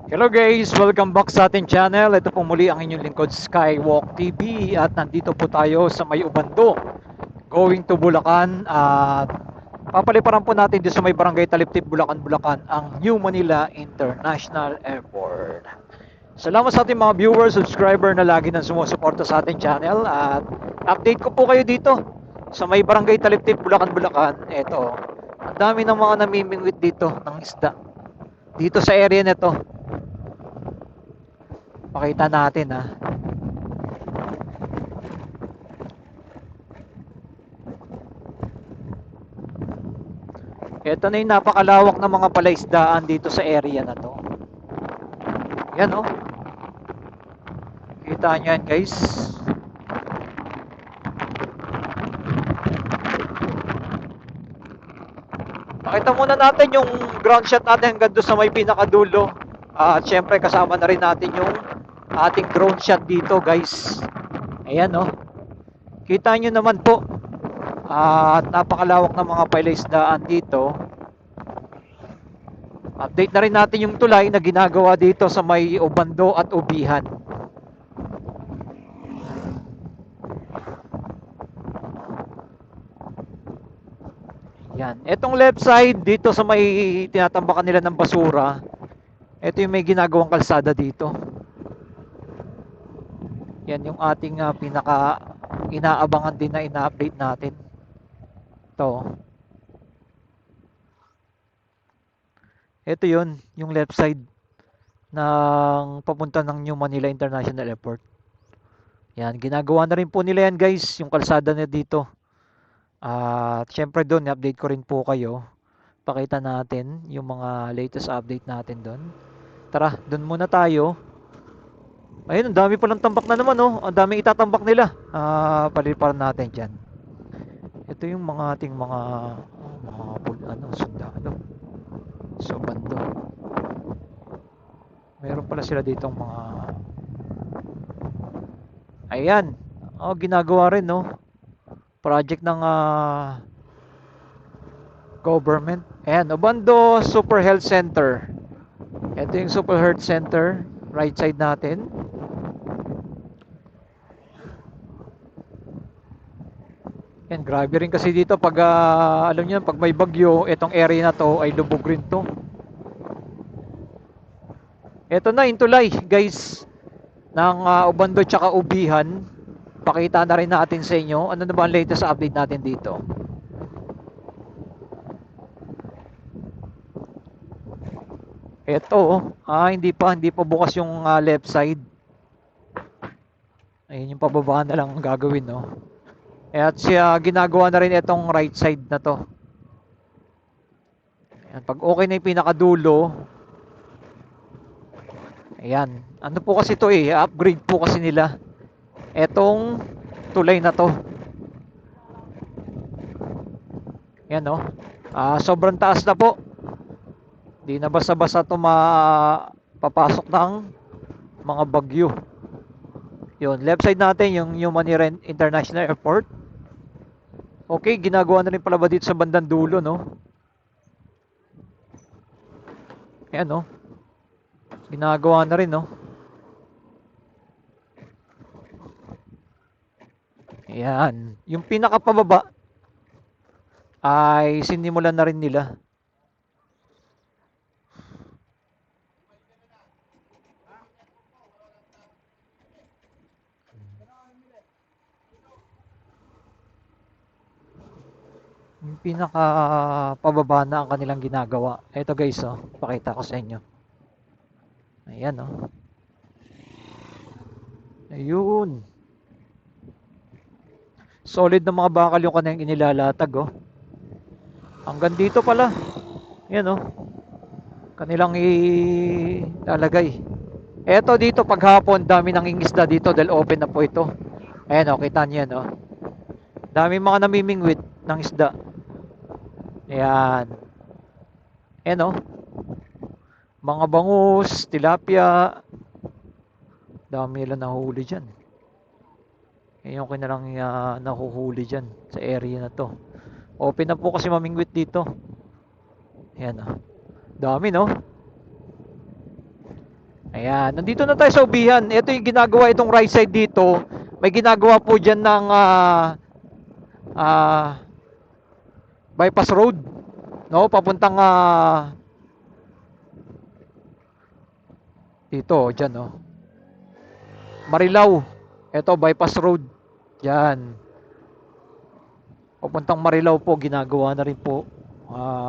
Hello guys, welcome back sa ating channel. Ito po muli ang inyong lingkod Skywalk TV at nandito po tayo sa May Ubando, going to Bulacan at papaliparan po natin dito sa may Barangay Taliptip, Bulacan, Bulacan ang New Manila International Airport. Salamat sa ating mga viewers, subscriber na lagi nang sumusuporta sa ating channel at update ko po kayo dito sa may Barangay Taliptip, Bulacan, Bulacan. Ito, ang dami ng mga namimingwit dito ng isda dito sa area nito. Pakita natin ha. Ito na yung napakalawak ng mga palaisdaan dito sa area na to. Yan oh. Kita nyo yan guys. Pakita muna natin yung ground shot natin hanggang doon sa may pinakadulo. At syempre kasama na rin natin yung ating drone shot dito guys. Ayan oh. Kita nyo naman po. At napakalawak ng mga palaisdaan dito. Update na rin natin yung tulay na ginagawa dito sa may Ubando at Ubihan. Yan. Etong left side dito sa may tinatambakan nila ng basura. Ito yung may ginagawang kalsada dito. Yan yung ating pinaka inaabangan din na ina-update natin. Ito yun, yung left side ng papunta ng New Manila International Airport. Yan, ginagawa na rin po nila yan guys, yung kalsada na dito. At syempre doon, update ko rin po kayo. Pakita natin yung mga latest update natin doon. Tara, doon muna tayo. Ayun, ang dami palang tambak na naman oh. Ang daming itatambak nila. Paliparan natin dyan. Ito yung mga ating mga sundalo. So, bando. Meron pala sila ditong mga... Ayan. Oh, ginagawa rin no. Project ng government. Ayan, Ubando Super Health Center. Ito yung Super Health Center. Right side natin. Yan, grabe rin kasi dito pag alam niyo pag may bagyo, itong area na to ay lubog rin to. Ito na yung tulay, guys, ng Ubando tsaka Ubihan. Pakita na rin natin sa inyo ano na ba ang latest update natin dito. Ito, hindi pa bukas yung left side. Ayun yung pababa na lang gagawin, no. At siya ginagawa na rin itong right side na to. Ayan, pag okay na yung pinakadulo, ayan, ano po kasi to upgrade po kasi nila etong tulay na to. Yan no. Sobrang taas na po. Di na basta-basta to papasok ng mga bagyo. Yun, left side natin yung New Manila International Airport. Okay, ginagawa na rin pala ba dito sa bandang dulo, no? Ayan, no? Ginagawa na rin, no? Ayan. Yung pinakapababa ay sinimulan na rin nila. Yung pinaka pababa na ang kanilang ginagawa. Ito guys, oh, pakita ko sa inyo. Ayan, oh. Ayun. Solid na mga bakal yung kanilang inilalatag, oh. Hanggang dito pala. Ayan, oh. Kanilang ilalagay. Eto dito paghapon, dami nang ingisda dito dahil open na po ito. Ayan, oh, kita niyo yan, oh. Dami mga namimingwit ng isda. Ayan. Ayan oh. Mga bangus, tilapia. Dami nila nahuhuli dyan. Ayan yung kinalang nahuhuli dyan sa area na to. Open na po kasi mamingwit dito. Ayan oh. Dami no. Ayan, nandito na tayo sa ubihan. Ito yung ginagawa itong right side dito. May ginagawa po dyan ng ah, bypass road. No, papuntang dito, dyan, no. Marilao. Ito, bypass road. Yan. Papuntang Marilao po, ginagawa na rin po.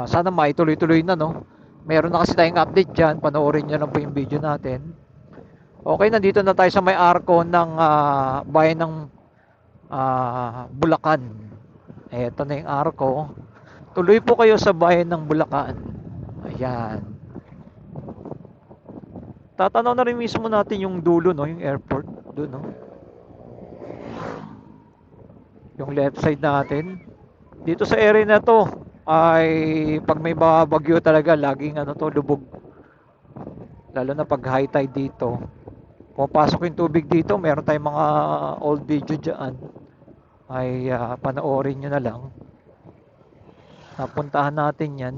Sana maituloy-tuloy na, no. Meron na kasi tayong update dyan. Panoorin nyo lang po yung video natin. Okay, nandito na tayo sa may arko ng bayan ng Bulacan. Ito na yung arko. Tuloy po kayo sa bayan ng Bulacan. Ayan. Tatanaw na rin mismo natin yung dulo, no, yung airport doon, no. Yung left side natin. Dito sa area na to ay pag may bagyo talaga laging ano to, lubog. Lalo na pag high tide dito. Pumapasok yung tubig dito, meron tayong mga old video dyan. Ay panoorin nyo na lang. Napuntahan natin yan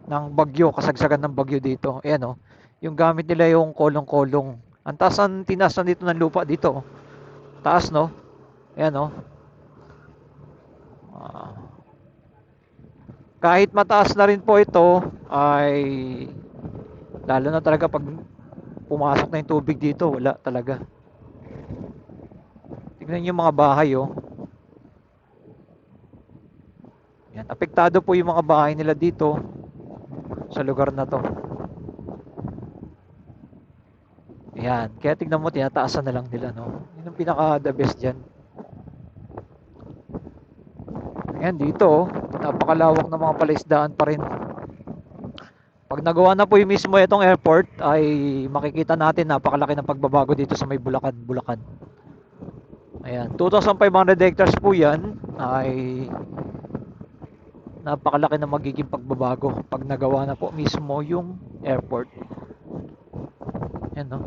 ng bagyo, kasagsagan ng bagyo dito. Ayan, oh. Yung gamit nila yung kolong-kolong. Ang taas ang tinasan dito ng lupa dito. Taas, no? Ayan, oh. Kahit mataas na rin po ito, ay lalo na talaga pag pumasok na yung tubig dito, wala talaga. Tignan nyo yung mga bahay, oh. Yan, apektado po yung mga bahay nila dito sa lugar na to. Yan, kaya tignan mo, tinataasan na lang nila, no. Yun ang pinaka the best dyan. Ayan, dito, oh, napakalawak ng mga palaisdaan pa rin. Pag nagawa na po yung mismo itong airport, ay makikita natin napakalaki ng pagbabago dito sa may Bulacan. Ayan, 2,500 hectares po yan, ay napakalaki ng magiging pagbabago pag nagawa na po mismo yung airport. Ayan, no.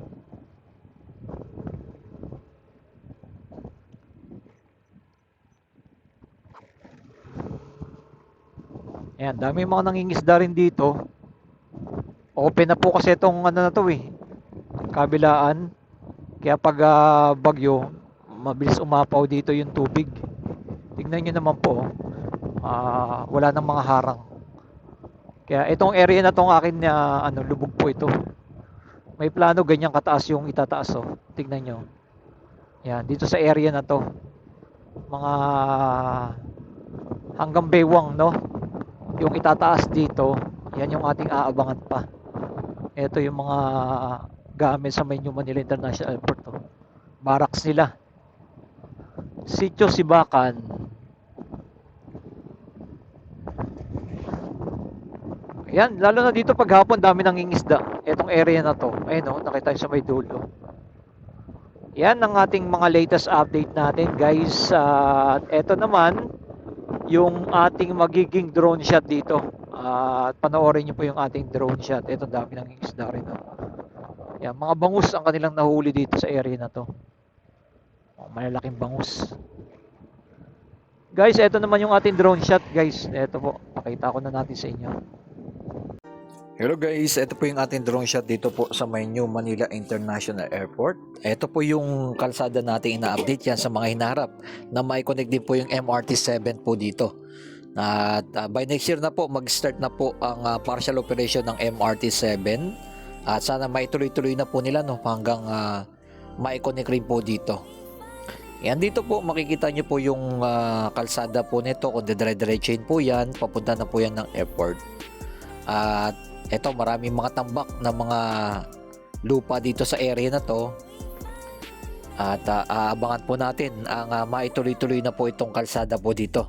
Ayan, dami mga nangingisda rin dito. Open na po kasi itong ano na to eh, kabilaan. Kaya pag bagyo, mabilis umapaw dito yung tubig. Tignan nyo naman po, wala nang mga harang. Kaya itong area na tong akin na lubog po ito. May plano ganyang kataas yung itataas, oh. Tignan nyo. Yan, dito sa area na to. Mga hanggang Baywang, no? Yung itataas dito, yan yung ating aabangan pa. Ito yung mga gamit sa New Manila International Airport, oh. Barracks nila. Sitio Sibakan. Yan, lalo na dito paghapon dami nang ingisda. Etong area na to. Ayun, oh, nakita sa may dulo. Yan ang ating mga latest update natin, guys. At eto naman yung ating magiging drone shot dito. At panoorin niyo po yung ating drone shot. Ito dami nang ingisda rin, oh. Yan, mga bangus ang kanilang nahuli dito sa area na to. Oh, malalaking bangus. Guys, ito naman yung ating drone shot, guys. Ito po, pakita ko na natin sa inyo. Hello guys, ito po yung ating drone shot dito po sa may New Manila International Airport. Ito po yung kalsada natin ina-update yan sa mga hinaharap na may connect din po yung MRT-7 po dito. At by next year na po, mag-start na po ang partial operation ng MRT-7. At sana maituloy-tuloy na po nila, no, hanggang ma-connect rin po dito. Yan, dito po makikita nyo po yung kalsada po nito. Kung dire-diretsuhin po yan, papunta na po yan ng airport. At eto, maraming mga tambak na mga lupa dito sa area na to. At aabangan po natin ang maituloy-tuloy na po itong kalsada po dito.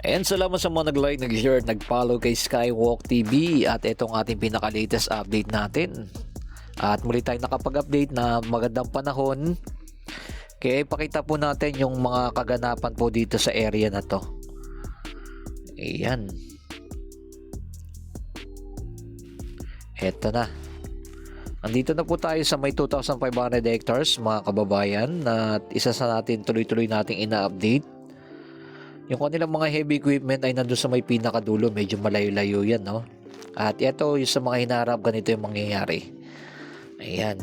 Ayan, salamat sa mga nag-like, nag-share, nag-follow kay Skywalk TV. At itong ating pinaka-latest update natin. At muli tayo nakapag-update na magandang panahon. Kaya ipakita po natin yung mga kaganapan po dito sa area na to. Ayan. Eto na. Andito na po tayo sa may 2,500 hectares, mga kababayan. At isa sa natin tuloy-tuloy nating ina-update. Yung kanilang mga heavy equipment ay nandun sa may pinakadulo. Medyo malayo-layo yan, no? At ito yung sa mga hinaharap, ganito yung mangyayari. Ayan.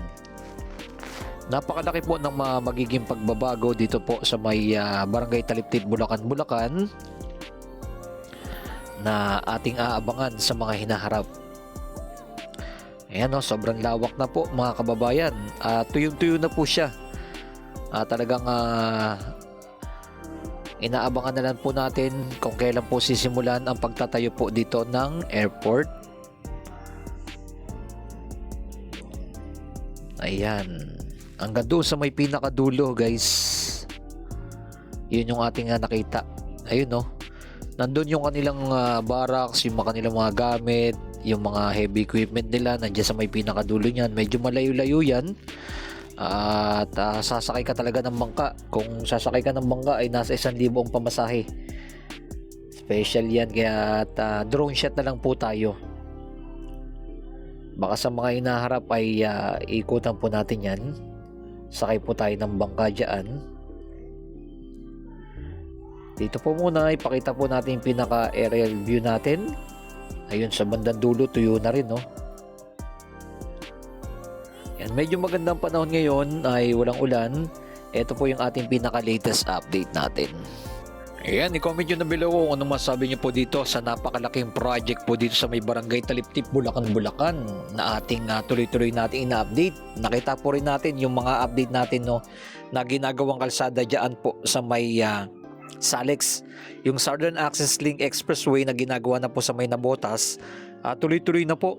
Napakalaki po ng magiging pagbabago dito po sa may Barangay Taliptip, Bulacan, Bulacan na ating aabangan sa mga hinaharap. Ayan, sobrang lawak na po mga kababayan. Tuyong-tuyo na po siya. Talagang inaabangan na lang po natin kung kailan po sisimulan ang pagtatayo po dito ng airport. Ayan. Hanggang doon sa may pinakadulo, guys. Yun yung ating nakita. Ayun, nandun yung kanilang barracks, yung kanilang mga gamit, yung mga heavy equipment nila. Nandiyan sa may pinakadulo niyan. Medyo malayo-layo yan. At sasakay ka talaga ng bangka. Kung sasakay ka ng bangka ay nasa 1,000 ang pamasahe. Special yan. Kaya drone shot na lang po tayo. Baka sa mga inaharap ay ikutan po natin yan. Sakay po tayo ng bangka dyan. Dito po muna ipakita po natin yung pinaka aerial view natin. Ayun, sa bandang dulo tuyo na rin, Yan, medyo magandang panahon ngayon, ay walang ulan. Ito po yung ating pinaka latest update natin. Ayan, i-comment nyo na below kung ano masabi nyo po dito sa napakalaking project po dito sa may Barangay Taliptip, Bulacan, Bulacan na ating tuloy-tuloy natin ina-update. Nakita po rin natin yung mga update natin na ginagawang kalsada dyan po sa may Salex. Yung Southern Access Link Expressway na ginagawa na po sa may Nabotas, tuloy-tuloy na po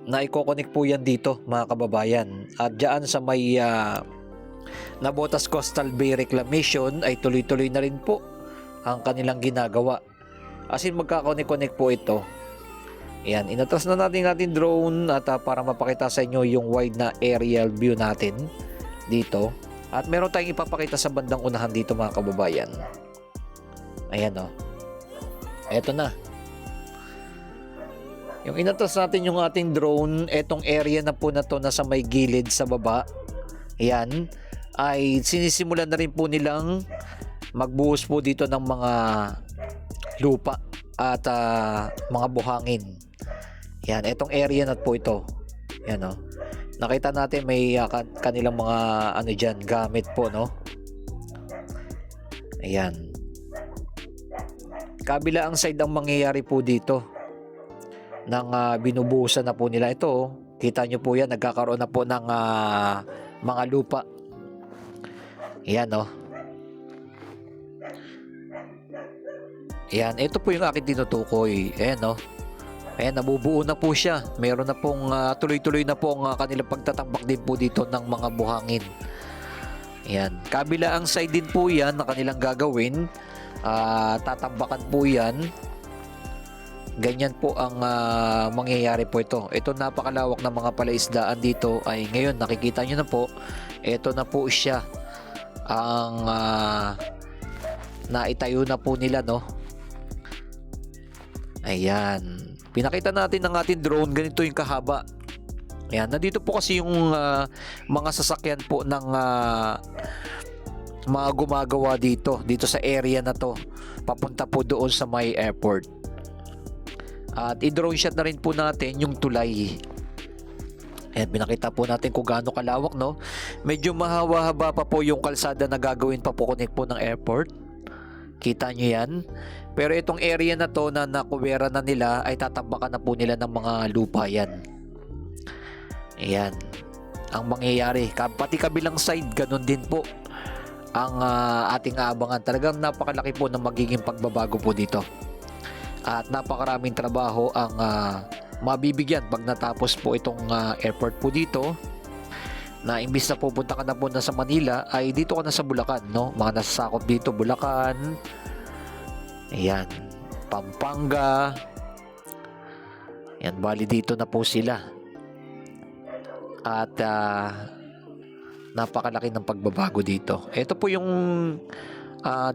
na i-connect po yan dito mga kababayan. At dyan sa may Nabotas Coastal Bay Reclamation ay tuloy-tuloy na rin po ang kanilang ginagawa. As in magkakonnect po ito. Ayan, inatras na natin ating drone at para mapakita sa inyo yung wide na aerial view natin dito. At meron tayong ipapakita sa bandang unahan dito mga kababayan. Ayan, eto na. Yung inatras natin yung ating drone, etong area na po na to na sa may gilid sa baba. Ayan, ay sinisimulan na rin po nilang magbuhos po dito ng mga lupa at mga buhangin. Yan, etong area na po ito. Yan, nakita natin may kanilang mga dyan, gamit po, Ayan. Kabila ang side ang mangyayari po dito ng binubuhusan na po nila ito. Kita nyo po yan, nagkakaroon na po ng mga lupa. Yan, Ayan, ito po yung aking tinutukoy. Ayan, Ayan, nabubuo na po siya. Meron na pong tuloy-tuloy na po ang kanilang pagtatambak din po dito ng mga buhangin. Ayan, kabila ang side din po yan na kanilang gagawin. Tatambakan po yan. Ganyan po ang mangyayari po ito. Ito napakalawak na mga palaisdaan dito ay ngayon nakikita nyo na po. Ito na po siya ang naitayo na po nila, Ayan. Pinakita natin ng ating drone. Ganito yung kahaba. Ayan. Nandito po kasi yung mga sasakyan po ng mga gumagawa dito sa area na to. Papunta po doon sa may airport. At i-drone shot na rin po natin yung tulay. Ayan. Pinakita po natin kung gaano kalawak, Medyo mahaba-haba pa po yung kalsada na gagawin pa po connect po ng airport. Kita nyo yan. Pero itong area na to na nakuwera na nila ay tatambakan na po nila ng mga lupa yan. Ayan. Ang mangyayari. Pati kabilang side, ganun din po ang ating aabangan. Talagang napakalaki po ng magiging pagbabago po dito. At napakaraming trabaho ang mabibigyan pag natapos po itong airport po dito. Na imbis na pupunta ka na po na sa Manila ay dito ka na sa Bulacan, Mga nasasakop dito, Bulacan. Ayan, Pampanga. Ayan, bali dito na po sila. At napakalaki ng pagbabago dito. Ito po yung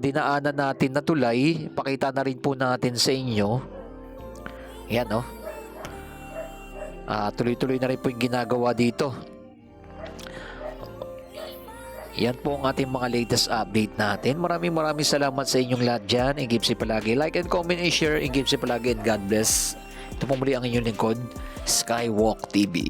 dinaanan natin na tulay. Pakita na rin po natin sa inyo. Ayan, tuloy-tuloy na rin po yung ginagawa dito. Yan po ang ating mga latest update natin. Maraming salamat sa inyong lahat dyan. Ingipsi palagi. Like and comment and share. Ingipsi palagi and God bless. Ito po muli ang inyong lingkod, Skywalk TV.